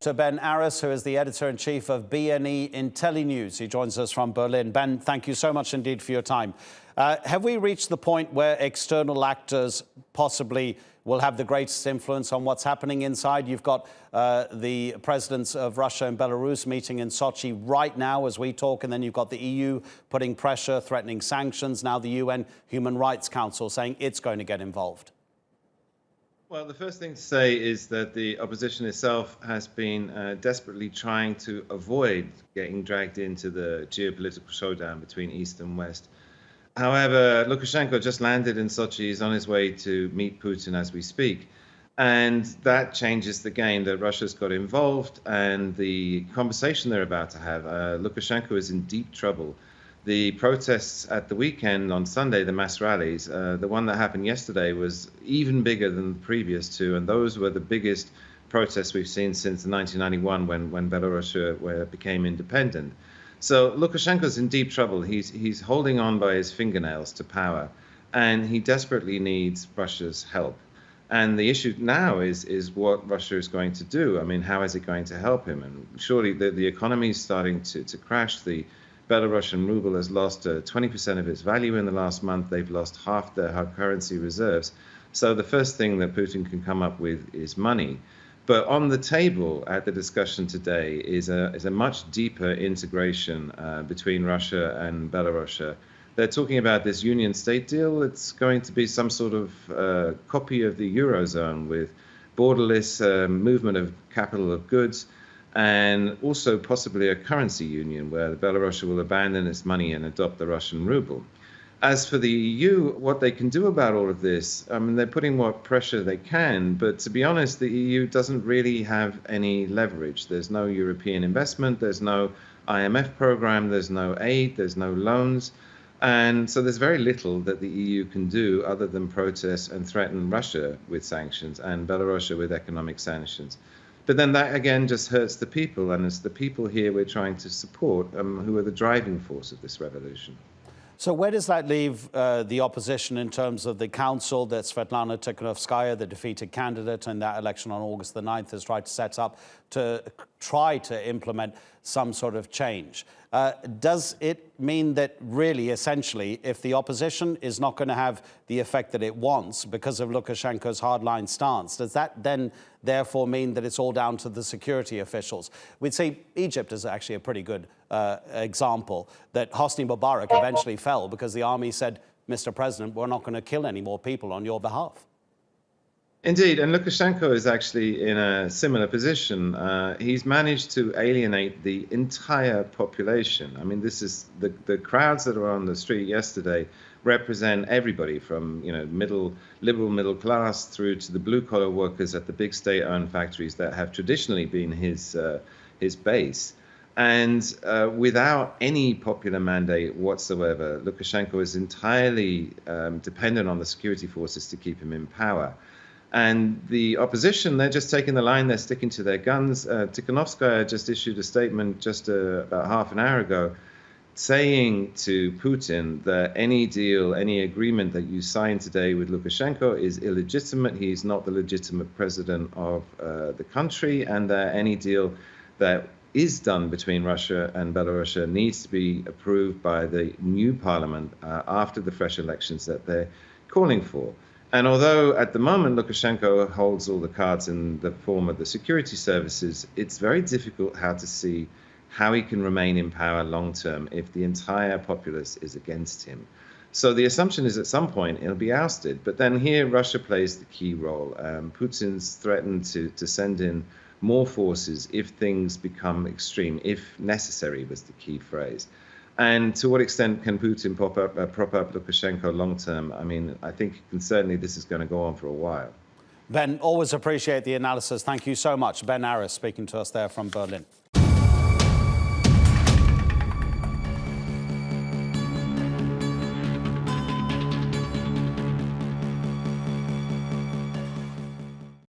Dr. Ben Aris, who is the editor-in-chief of BNE IntelliNews. He joins us from Berlin. Ben, thank you so much indeed for your time. Have we reached the point where external actors possibly will have the greatest influence on what's happening inside? You've got the presidents of Russia and Belarus meeting in Sochi right now as we talk, and then you've got the EU putting pressure, threatening sanctions. Now the UN Human Rights Council saying it's going to get involved. Well, the first thing to say is that the opposition itself has been desperately trying to avoid getting dragged into the geopolitical showdown between East and West. However, Lukashenko just landed in Sochi. He's on his way to meet Putin as we speak. And that changes the game, that Russia's got involved and the conversation they're about to have. Lukashenko is in deep trouble. The protests at the weekend on Sunday, the mass rallies, the one that happened yesterday was even bigger than the previous two. And those were the biggest protests we've seen since 1991 when Belarus became independent. So Lukashenko's in deep trouble. He's holding on by his fingernails to power, and he desperately needs Russia's help. And the issue now is what Russia is going to do. I mean, how is it going to help him? And surely the economy is starting to crash. The Belarusian ruble has lost 20% of its value in the last month. They've lost half their hard currency reserves. So the first thing that Putin can come up with is money. But on the table at the discussion today is a much deeper integration between Russia and Belarus. They're talking about this union state deal. It's going to be some sort of copy of the Eurozone with borderless movement of capital of goods, and also possibly a currency union where Belarus will abandon its money and adopt the Russian ruble. As for the EU, what they can do about all of this, I mean, they're putting what pressure they can, but to be honest, the EU doesn't really have any leverage. There's no European investment, there's no IMF program, there's no aid, there's no loans. And so there's very little that the EU can do other than protest and threaten Russia with sanctions and Belarus with economic sanctions. But then that, again, just hurts the people, and it's the people here we're trying to support who are the driving force of this revolution. So where does that leave the opposition in terms of the council that Svetlana Tikhanovskaya, the defeated candidate in that election on August the 9th, has tried to set up to try to implement some sort of change? Does it mean that really, essentially, if the opposition is not going to have the effect that it wants because of Lukashenko's hardline stance, does that then therefore mean that it's all down to the security officials? We'd say Egypt is actually a pretty good example, that Hosni Mubarak eventually fell because the army said, Mr. President, we're not going to kill any more people on your behalf. Indeed, and Lukashenko is actually in a similar position. He's managed to alienate the entire population. I mean, this is the crowds that were on the street yesterday represent everybody from, liberal middle class through to the blue-collar workers at the big state-owned factories that have traditionally been his base. And without any popular mandate whatsoever, Lukashenko is entirely dependent on the security forces to keep him in power. And the opposition, they're just taking the line, they're sticking to their guns. Tikhanovskaya just issued a statement just about half an hour ago saying to Putin that any deal, any agreement that you sign today with Lukashenko is illegitimate. He's not the legitimate president of the country, and that any deal that is done between Russia and Belarus needs to be approved by the new parliament after the fresh elections that they're calling for. And although at the moment Lukashenko holds all the cards in the form of the security services, it's very difficult to see how he can remain in power long term if the entire populace is against him. So the assumption is at some point he'll be ousted. But then here Russia plays the key role. Putin's threatened to send in more forces if things become extreme, if necessary was the key phrase. And to what extent can Putin prop up Lukashenko long term? I mean, I think certainly this is going to go on for a while. Ben, always appreciate the analysis. Thank you so much. Ben Aris speaking to us there from Berlin.